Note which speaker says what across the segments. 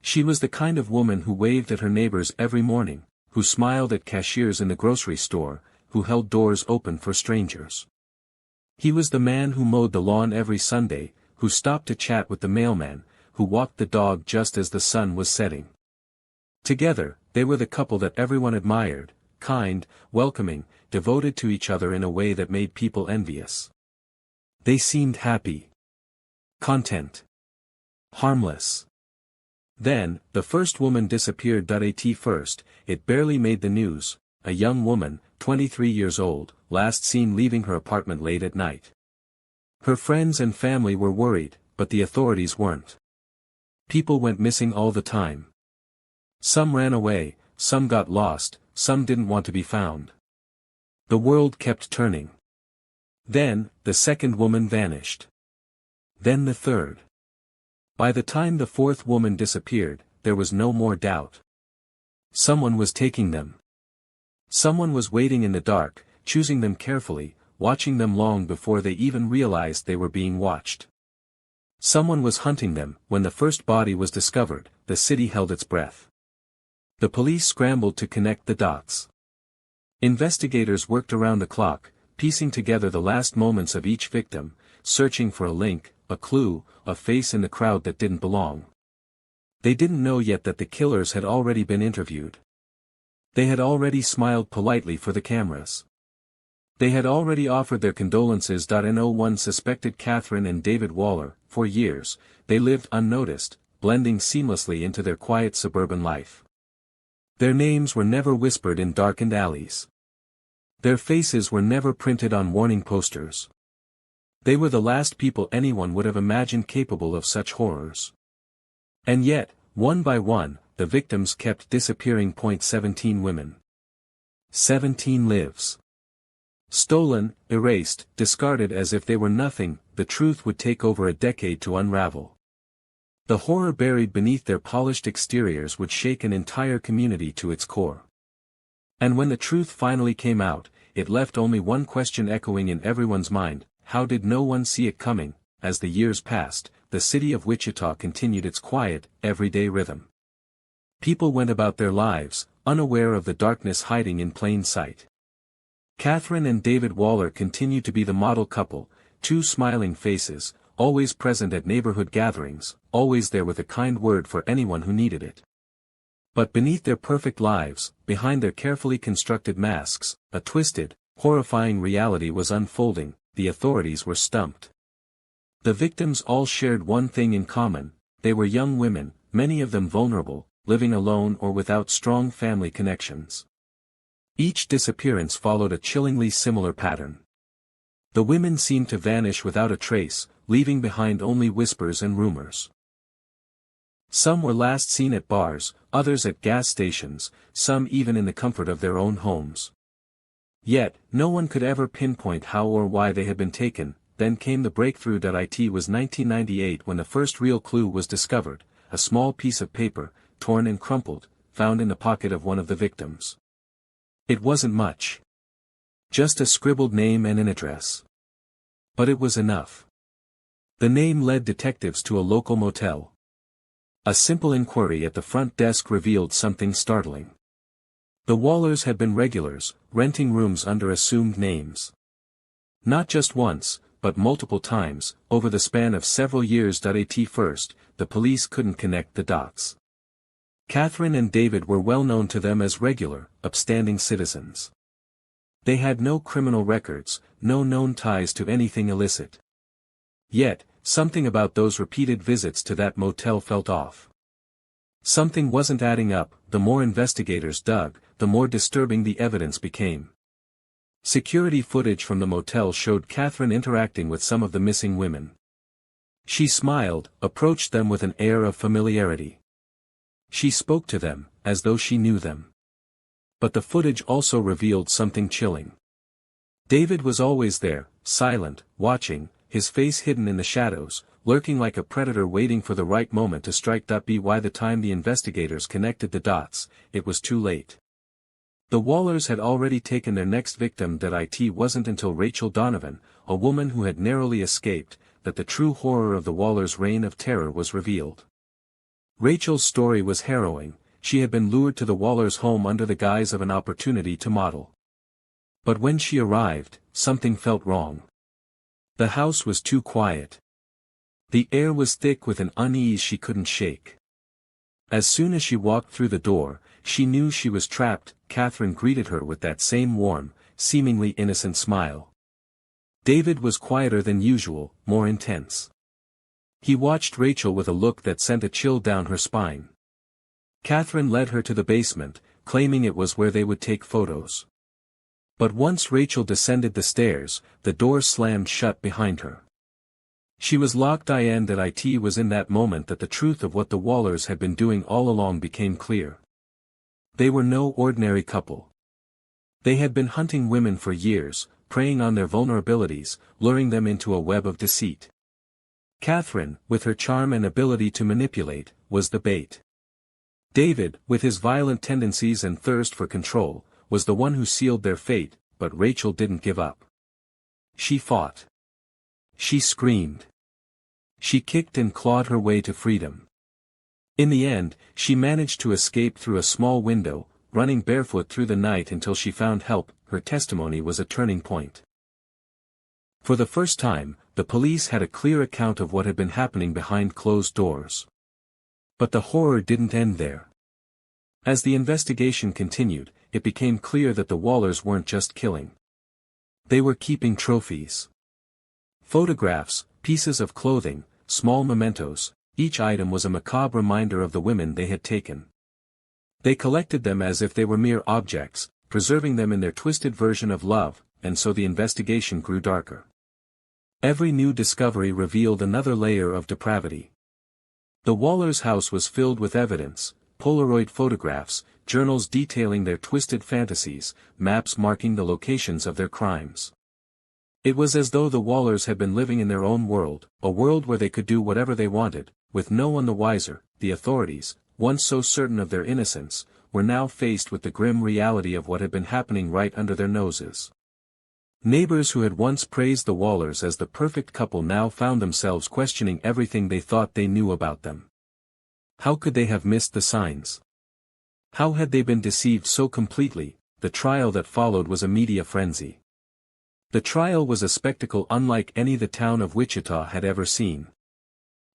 Speaker 1: She was the kind of woman who waved at her neighbors every morning, who smiled at cashiers in the grocery store, who held doors open for strangers. He was the man who mowed the lawn every Sunday, who stopped to chat with the mailman, who walked the dog just as the sun was setting. Together, they were the couple that everyone admired, kind, welcoming, devoted to each other in a way that made people envious. They seemed happy, content, harmless. Then, the first woman disappeared. At first, it barely made the news, a young woman, 23 years old, last seen leaving her apartment late at night. Her friends and family were worried, but the authorities weren't. People went missing all the time. Some ran away, some got lost, some didn't want to be found. The world kept turning. Then, the second woman vanished. Then the third. By the time the fourth woman disappeared, there was no more doubt. Someone was taking them. Someone was waiting in the dark, choosing them carefully, watching them long before they even realized they were being watched. Someone was hunting them. When the first body was discovered, the city held its breath. The police scrambled to connect the dots. Investigators worked around the clock, piecing together the last moments of each victim, searching for a link, a clue, a face in the crowd that didn't belong. They didn't know yet that the killers had already been interviewed. They had already smiled politely for the cameras. They had already offered their condolences. No one suspected Catherine and David Waller. For years, they lived unnoticed, blending seamlessly into their quiet suburban life. Their names were never whispered in darkened alleys. Their faces were never printed on warning posters. They were the last people anyone would have imagined capable of such horrors. And yet, one by one, the victims kept disappearing. 17 women. 17 lives. Stolen, erased, discarded as if they were nothing. The truth would take over a decade to unravel. The horror buried beneath their polished exteriors would shake an entire community to its core. And when the truth finally came out, it left only one question echoing in everyone's mind: how did no one see it coming? As the years passed, the city of Wichita continued its quiet, everyday rhythm. People went about their lives, unaware of the darkness hiding in plain sight. Catherine and David Waller continued to be the model couple, two smiling faces, always present at neighborhood gatherings, always there with a kind word for anyone who needed it. But beneath their perfect lives, behind their carefully constructed masks, a twisted, horrifying reality was unfolding. The authorities were stumped. The victims all shared one thing in common: they were young women, many of them vulnerable, living alone or without strong family connections. Each disappearance followed a chillingly similar pattern. The women seemed to vanish without a trace, leaving behind only whispers and rumors. Some were last seen at bars, others at gas stations, some even in the comfort of their own homes. Yet, no one could ever pinpoint how or why they had been taken. Then came the breakthrough. It was 1998 when the first real clue was discovered: a small piece of paper, torn and crumpled, found in the pocket of one of the victims. It wasn't much. Just a scribbled name and an address. But it was enough. The name led detectives to a local motel. A simple inquiry at the front desk revealed something startling. The Wallers had been regulars, renting rooms under assumed names. Not just once, but multiple times, over the span of several years. At first, the police couldn't connect the dots. Catherine and David were well known to them as regular, upstanding citizens. They had no criminal records, no known ties to anything illicit. Yet, something about those repeated visits to that motel felt off. Something wasn't adding up. The more investigators dug, the more disturbing the evidence became. Security footage from the motel showed Catherine interacting with some of the missing women. She smiled, approached them with an air of familiarity. She spoke to them, as though she knew them. But the footage also revealed something chilling. David was always there, silent, watching, his face hidden in the shadows, lurking like a predator waiting for the right moment to strike. By the time the investigators connected the dots, it was too late. The Wallers had already taken their next victim. It wasn't until Rachel Donovan, a woman who had narrowly escaped, that the true horror of the Wallers' reign of terror was revealed. Rachel's story was harrowing. She had been lured to the Wallers' home under the guise of an opportunity to model. But when she arrived, something felt wrong. The house was too quiet. The air was thick with an unease she couldn't shake. As soon as she walked through the door, she knew she was trapped. Catherine greeted her with that same warm, seemingly innocent smile. David was quieter than usual, more intense. He watched Rachel with a look that sent a chill down her spine. Catherine led her to the basement, claiming it was where they would take photos. But once Rachel descended the stairs, the door slammed shut behind her. She was locked in. It was in that moment that the truth of what the Wallers had been doing all along became clear. They were no ordinary couple. They had been hunting women for years, preying on their vulnerabilities, luring them into a web of deceit. Catherine, with her charm and ability to manipulate, was the bait. David, with his violent tendencies and thirst for control, was the one who sealed their fate, but Rachel didn't give up. She fought. She screamed. She kicked and clawed her way to freedom. In the end, she managed to escape through a small window, running barefoot through the night until she found help. Her testimony was a turning point. For the first time, the police had a clear account of what had been happening behind closed doors. But the horror didn't end there. As the investigation continued, it became clear that the Wallers weren't just killing. They were keeping trophies. Photographs, pieces of clothing, small mementos, each item was a macabre reminder of the women they had taken. They collected them as if they were mere objects, preserving them in their twisted version of love, and so the investigation grew darker. Every new discovery revealed another layer of depravity. The Wallers' house was filled with evidence, Polaroid photographs, journals detailing their twisted fantasies, maps marking the locations of their crimes. It was as though the Wallers had been living in their own world, a world where they could do whatever they wanted, with no one the wiser. The authorities, once so certain of their innocence, were now faced with the grim reality of what had been happening right under their noses. Neighbors who had once praised the Wallers as the perfect couple now found themselves questioning everything they thought they knew about them. How could they have missed the signs? How had they been deceived so completely? The trial that followed was a media frenzy. The trial was a spectacle unlike any the town of Wichita had ever seen.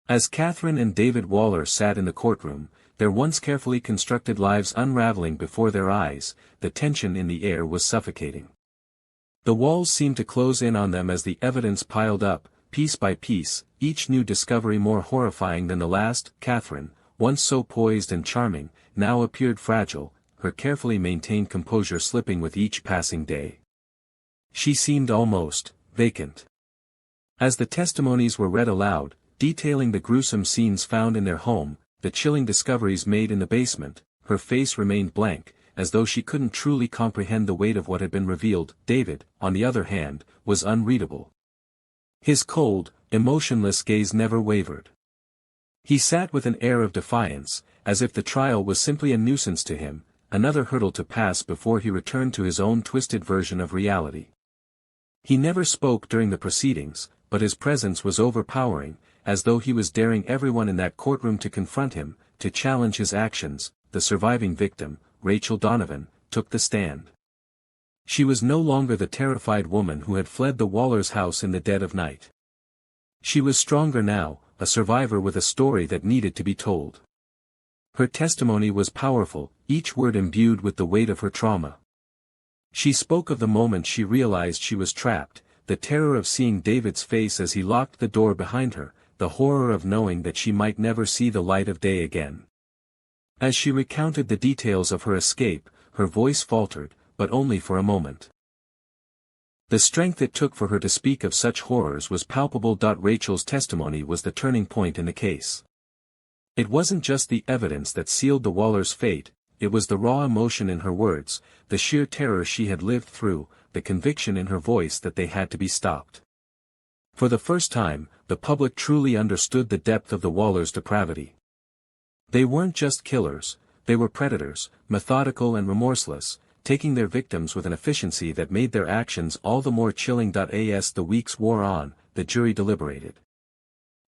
Speaker 1: As Catherine and David Waller sat in the courtroom, their once carefully constructed lives unraveling before their eyes, the tension in the air was suffocating. The walls seemed to close in on them as the evidence piled up, piece by piece, each new discovery more horrifying than the last. Catherine, once so poised and charming, now appeared fragile, her carefully maintained composure slipping with each passing day. She seemed almost vacant. As the testimonies were read aloud, detailing the gruesome scenes found in their home, the chilling discoveries made in the basement, her face remained blank, as though she couldn't truly comprehend the weight of what had been revealed. David, on the other hand, was unreadable. His cold, emotionless gaze never wavered. He sat with an air of defiance, as if the trial was simply a nuisance to him, another hurdle to pass before he returned to his own twisted version of reality. He never spoke during the proceedings, but his presence was overpowering, as though he was daring everyone in that courtroom to confront him, to challenge his actions. The surviving victim, Rachel Donovan, took the stand. She was no longer the terrified woman who had fled the Wallers' house in the dead of night. She was stronger now, a survivor with a story that needed to be told. Her testimony was powerful, each word imbued with the weight of her trauma. She spoke of the moment she realized she was trapped, the terror of seeing David's face as he locked the door behind her, the horror of knowing that she might never see the light of day again. As she recounted the details of her escape, her voice faltered, but only for a moment. The strength it took for her to speak of such horrors was palpable. Rachel's testimony was the turning point in the case. It wasn't just the evidence that sealed the Wallers' fate, it was the raw emotion in her words, the sheer terror she had lived through, the conviction in her voice that they had to be stopped. For the first time, the public truly understood the depth of the Wallers' depravity. They weren't just killers, they were predators, methodical and remorseless, taking their victims with an efficiency that made their actions all the more chilling. As the weeks wore on, the jury deliberated.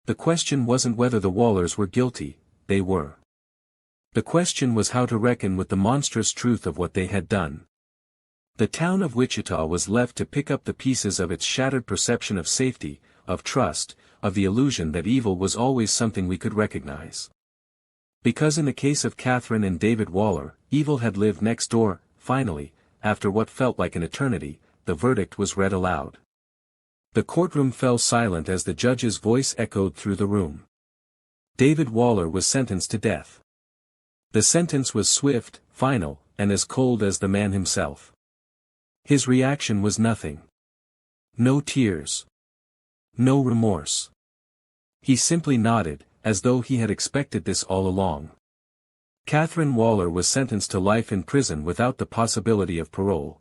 Speaker 1: The question wasn't whether the Wallers were guilty, they were. The question was how to reckon with the monstrous truth of what they had done. The town of Wichita was left to pick up the pieces of its shattered perception of safety, of trust, of the illusion that evil was always something we could recognize. Because in the case of Catherine and David Waller, evil had lived next door. Finally, after what felt like an eternity, the verdict was read aloud. The courtroom fell silent as the judge's voice echoed through the room. David Waller was sentenced to death. The sentence was swift, final, and as cold as the man himself. His reaction was nothing. No tears. No remorse. He simply nodded, as though he had expected this all along. Catherine Waller was sentenced to life in prison without the possibility of parole.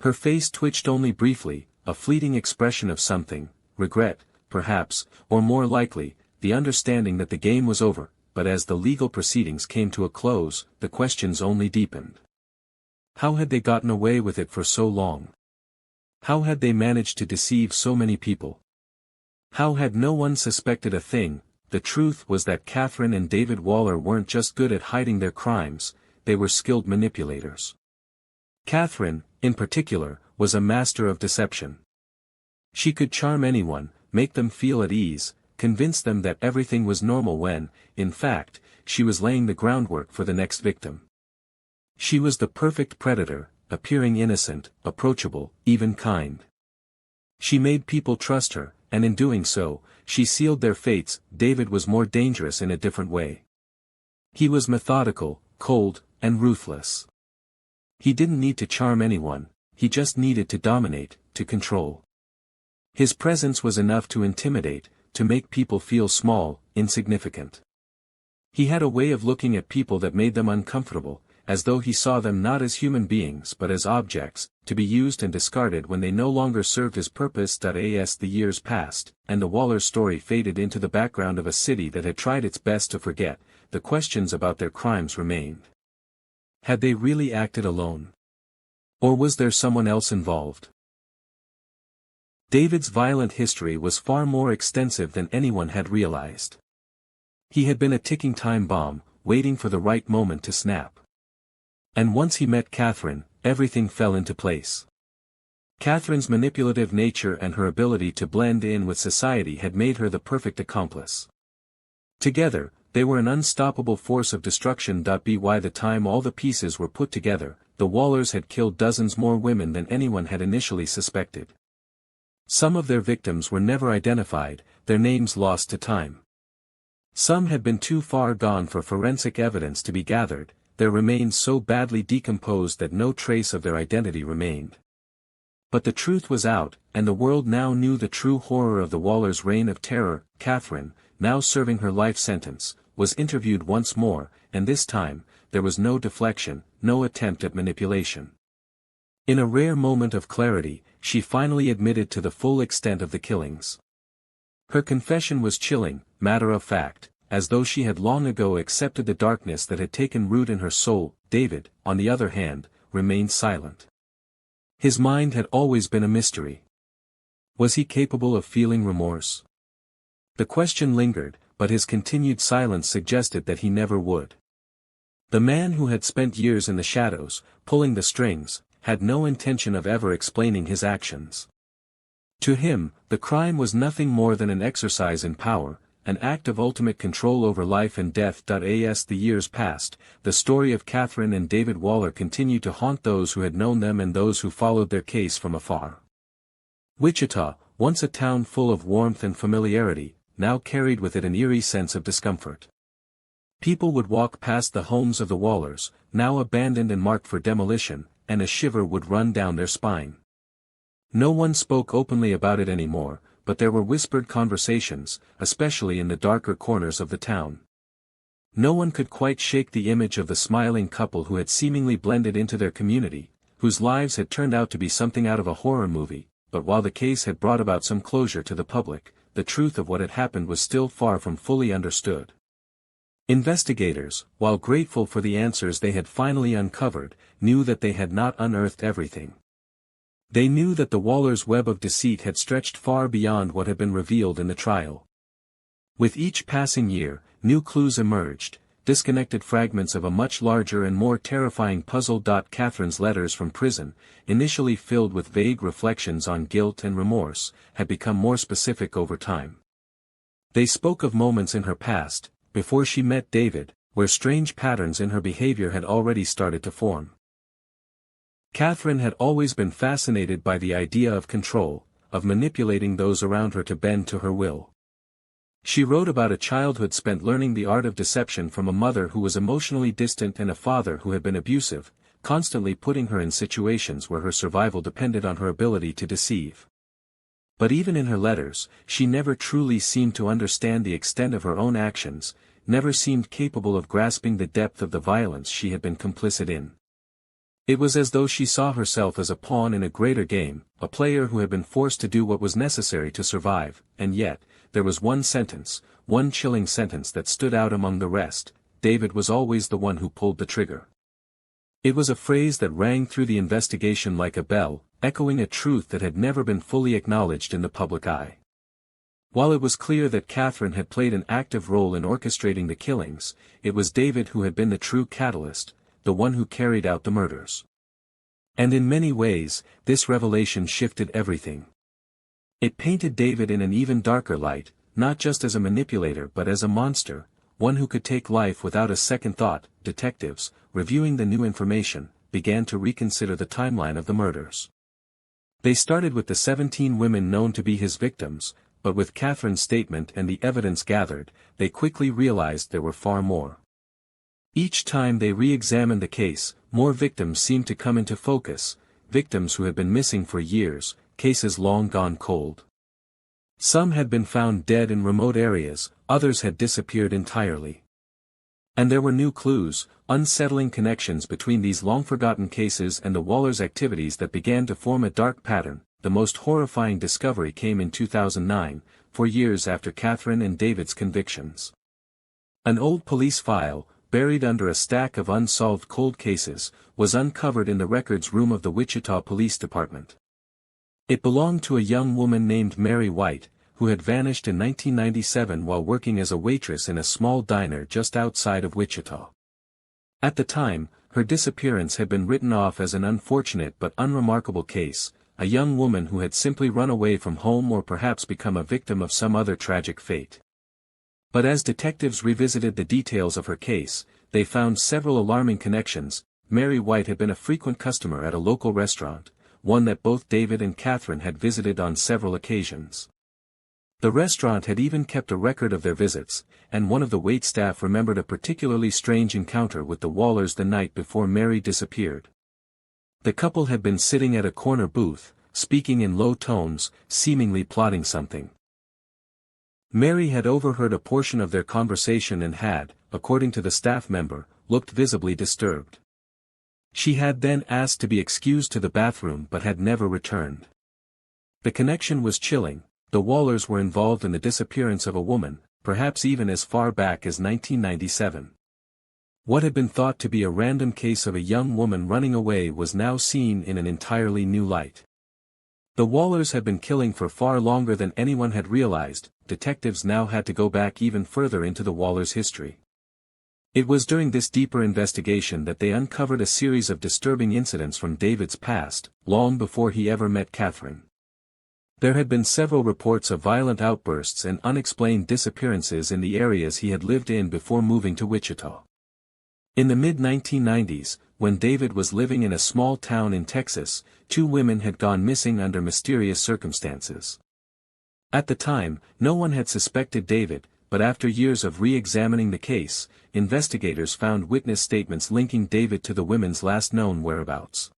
Speaker 1: Her face twitched only briefly, a fleeting expression of something, regret, perhaps, or more likely, the understanding that the game was over, but as the legal proceedings came to a close, the questions only deepened. How had they gotten away with it for so long? How had they managed to deceive so many people? How had no one suspected a thing? The truth was that Catherine and David Waller weren't just good at hiding their crimes, they were skilled manipulators. Catherine, in particular, was a master of deception. She could charm anyone, make them feel at ease, convince them that everything was normal when, in fact, she was laying the groundwork for the next victim. She was the perfect predator, appearing innocent, approachable, even kind. She made people trust her, and in doing so, she sealed their fates. David was more dangerous in a different way. He was methodical, cold, and ruthless. He didn't need to charm anyone, he just needed to dominate, to control. His presence was enough to intimidate, to make people feel small, insignificant. He had a way of looking at people that made them uncomfortable, as though he saw them not as human beings but as objects, to be used and discarded when they no longer served his purpose. As the years passed, and the Waller story faded into the background of a city that had tried its best to forget, the questions about their crimes remained. Had they really acted alone? Or was there someone else involved? David's violent history was far more extensive than anyone had realized. He had been a ticking time bomb, waiting for the right moment to snap. And once he met Catherine, everything fell into place. Catherine's manipulative nature and her ability to blend in with society had made her the perfect accomplice. Together, they were an unstoppable force of destruction. By the time all the pieces were put together, the Wallers had killed dozens more women than anyone had initially suspected. Some of their victims were never identified, their names lost to time. Some had been too far gone for forensic evidence to be gathered, their remains so badly decomposed that no trace of their identity remained. But the truth was out, and the world now knew the true horror of the Wallers' reign of terror. Catherine, now serving her life sentence, was interviewed once more, and this time, there was no deflection, no attempt at manipulation. In a rare moment of clarity, she finally admitted to the full extent of the killings. Her confession was chilling, matter-of-fact, as though she had long ago accepted the darkness that had taken root in her soul. David, on the other hand, remained silent. His mind had always been a mystery. Was he capable of feeling remorse? The question lingered, but his continued silence suggested that he never would. The man who had spent years in the shadows, pulling the strings, had no intention of ever explaining his actions. To him, the crime was nothing more than an exercise in power, an act of ultimate control over life and death. As the years passed, the story of Catherine and David Waller continued to haunt those who had known them and those who followed their case from afar. Wichita, once a town full of warmth and familiarity, now carried with it an eerie sense of discomfort. People would walk past the homes of the Wallers, now abandoned and marked for demolition, and a shiver would run down their spine. No one spoke openly about it anymore, but there were whispered conversations, especially in the darker corners of the town. No one could quite shake the image of the smiling couple who had seemingly blended into their community, whose lives had turned out to be something out of a horror movie, but while the case had brought about some closure to the public, the truth of what had happened was still far from fully understood. Investigators, while grateful for the answers they had finally uncovered, knew that they had not unearthed everything. They knew that the Wallers' web of deceit had stretched far beyond what had been revealed in the trial. With each passing year, new clues emerged, disconnected fragments of a much larger and more terrifying puzzle. Catherine's letters from prison, initially filled with vague reflections on guilt and remorse, had become more specific over time. They spoke of moments in her past, before she met David, where strange patterns in her behavior had already started to form. Catherine had always been fascinated by the idea of control, of manipulating those around her to bend to her will. She wrote about a childhood spent learning the art of deception from a mother who was emotionally distant and a father who had been abusive, constantly putting her in situations where her survival depended on her ability to deceive. But even in her letters, she never truly seemed to understand the extent of her own actions, never seemed capable of grasping the depth of the violence she had been complicit in. It was as though she saw herself as a pawn in a greater game, a player who had been forced to do what was necessary to survive, and yet, there was one sentence, one chilling sentence that stood out among the rest: David was always the one who pulled the trigger. It was a phrase that rang through the investigation like a bell, echoing a truth that had never been fully acknowledged in the public eye. While it was clear that Catherine had played an active role in orchestrating the killings, it was David who had been the true catalyst, the one who carried out the murders. And in many ways, this revelation shifted everything. It painted David in an even darker light, not just as a manipulator but as a monster, one who could take life without a second thought. Detectives, reviewing the new information, began to reconsider the timeline of the murders. They started with the 17 women known to be his victims, but with Catherine's statement and the evidence gathered, they quickly realized there were far more. Each time they re-examined the case, more victims seemed to come into focus, victims who had been missing for years, cases long gone cold. Some had been found dead in remote areas, others had disappeared entirely. And there were new clues, unsettling connections between these long-forgotten cases and the Wallers' activities that began to form a dark pattern. The most horrifying discovery came in 2009, 4 years after Catherine and David's convictions. An old police file, buried under a stack of unsolved cold cases, was uncovered in the records room of the Wichita Police Department. It belonged to a young woman named Mary White, who had vanished in 1997 while working as a waitress in a small diner just outside of Wichita. At the time, her disappearance had been written off as an unfortunate but unremarkable case, a young woman who had simply run away from home or perhaps become a victim of some other tragic fate. But as detectives revisited the details of her case, they found several alarming connections. Mary White had been a frequent customer at a local restaurant, one that both David and Catherine had visited on several occasions. The restaurant had even kept a record of their visits, and one of the waitstaff remembered a particularly strange encounter with the Wallers the night before Mary disappeared. The couple had been sitting at a corner booth, speaking in low tones, seemingly plotting something. Mary had overheard a portion of their conversation and had, according to the staff member, looked visibly disturbed. She had then asked to be excused to the bathroom but had never returned. The connection was chilling. The Wallers were involved in the disappearance of a woman, perhaps even as far back as 1997. What had been thought to be a random case of a young woman running away was now seen in an entirely new light. The Wallers had been killing for far longer than anyone had realized. Detectives now had to go back even further into the Wallers' history. It was during this deeper investigation that they uncovered a series of disturbing incidents from David's past, long before he ever met Catherine. There had been several reports of violent outbursts and unexplained disappearances in the areas he had lived in before moving to Wichita. In the mid-1990s, when David was living in a small town in Texas, 2 women had gone missing under mysterious circumstances. At the time, no one had suspected David, but after years of re-examining the case, investigators found witness statements linking David to the women's last known whereabouts.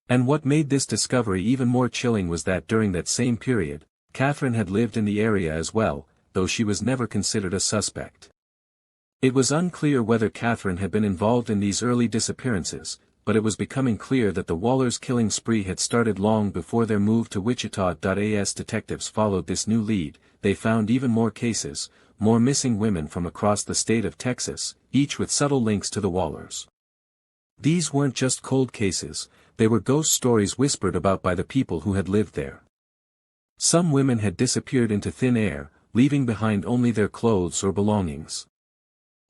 Speaker 1: And what made this discovery even more chilling was that during that same period, Catherine had lived in the area as well, though she was never considered a suspect. It was unclear whether Catherine had been involved in these early disappearances, but it was becoming clear that the Wallers' killing spree had started long before their move to Wichita. As detectives followed this new lead, they found even more cases, more missing women from across the state of Texas, each with subtle links to the Wallers. These weren't just cold cases, they were ghost stories whispered about by the people who had lived there. Some women had disappeared into thin air, leaving behind only their clothes or belongings.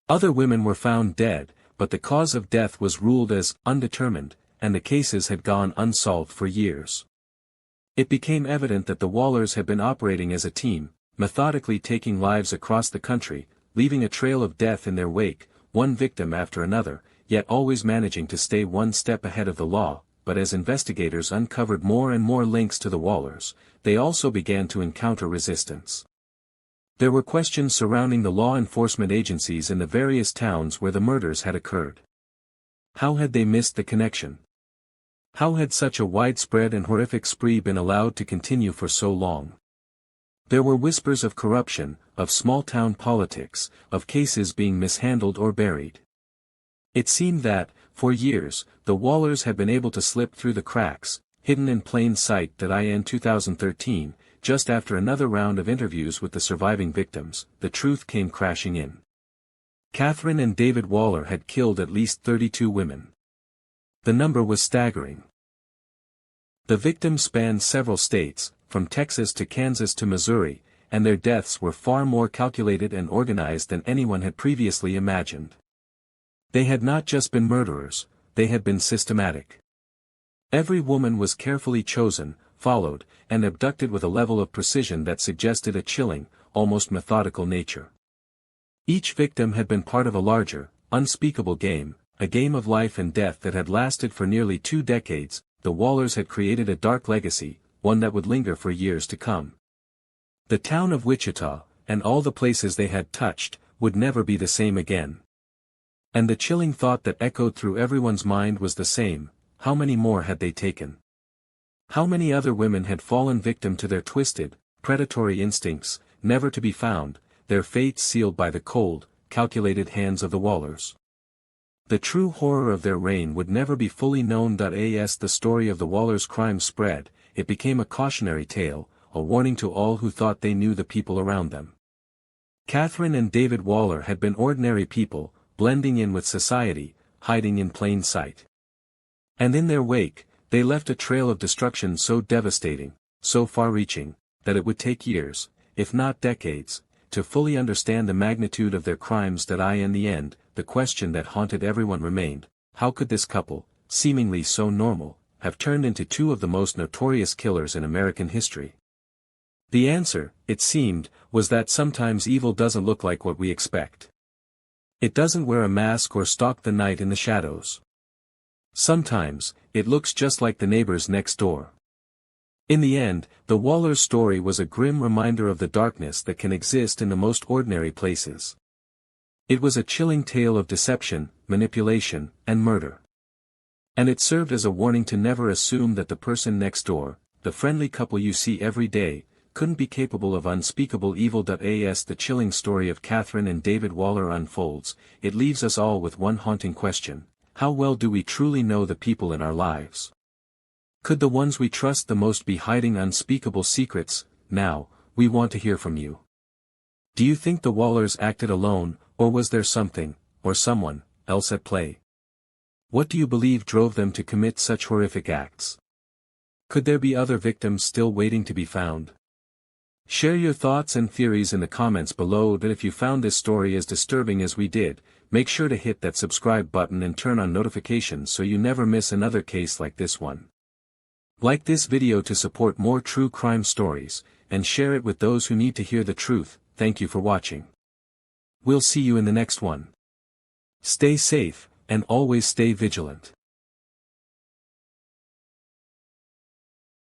Speaker 1: Other women were found dead, but the cause of death was ruled as undetermined, and the cases had gone unsolved for years. It became evident that the Wallers had been operating as a team, methodically taking lives across the country, leaving a trail of death in their wake, one victim after another, yet always managing to stay one step ahead of the law. But as investigators uncovered more and more links to the Wallers, they also began to encounter resistance. There were questions surrounding the law enforcement agencies in the various towns where the murders had occurred. How had they missed the connection? How had such a widespread and horrific spree been allowed to continue for so long? There were whispers of corruption, of small-town politics, of cases being mishandled or buried. It seemed that, for years, the Wallers had been able to slip through the cracks, hidden in plain sight. That in 2013, just after another round of interviews with the surviving victims, the truth came crashing in. Catherine and David Waller had killed at least 32 women. The number was staggering. The victims spanned several states, from Texas to Kansas to Missouri, and their deaths were far more calculated and organized than anyone had previously imagined. They had not just been murderers, they had been systematic. Every woman was carefully chosen, followed, and abducted with a level of precision that suggested a chilling, almost methodical nature. Each victim had been part of a larger, unspeakable game, a game of life and death that had lasted for nearly 2 decades. The Wallers had created a dark legacy, one that would linger for years to come. The town of Wichita, and all the places they had touched, would never be the same again. And the chilling thought that echoed through everyone's mind was the same: how many more had they taken? How many other women had fallen victim to their twisted, predatory instincts, never to be found, their fates sealed by the cold, calculated hands of the Wallers? The true horror of their reign would never be fully known. As the story of the Wallers' crime spread, it became a cautionary tale, a warning to all who thought they knew the people around them. Catherine and David Waller had been ordinary people, blending in with society, hiding in plain sight. And in their wake, they left a trail of destruction so devastating, so far-reaching, that it would take years, if not decades, to fully understand the magnitude of their crimes. In the end, the question that haunted everyone remained: how could this couple, seemingly so normal, have turned into two of the most notorious killers in American history? The answer, it seemed, was that sometimes evil doesn't look like what we expect. It doesn't wear a mask or stalk the night in the shadows. Sometimes, it looks just like the neighbors next door. In the end, the Wallers' story was a grim reminder of the darkness that can exist in the most ordinary places. It was a chilling tale of deception, manipulation, and murder. And it served as a warning to never assume that the person next door, the friendly couple you see every day, couldn't be capable of unspeakable evil. As the chilling story of Catherine and David Waller unfolds, it leaves us all with one haunting question: how well do we truly know the people in our lives? Could the ones we trust the most be hiding unspeakable secrets? Now, we want to hear from you. Do you think the Wallers acted alone, or was there something, or someone, else at play? What do you believe drove them to commit such horrific acts? Could there be other victims still waiting to be found? Share your thoughts and theories in the comments below. If you found this story as disturbing as we did, make sure to hit that subscribe button and turn on notifications so you never miss another case like this one. Like this video to support more true crime stories, and share it with those who need to hear the truth. Thank you for watching. We'll see you in the next one. Stay safe, and always stay vigilant.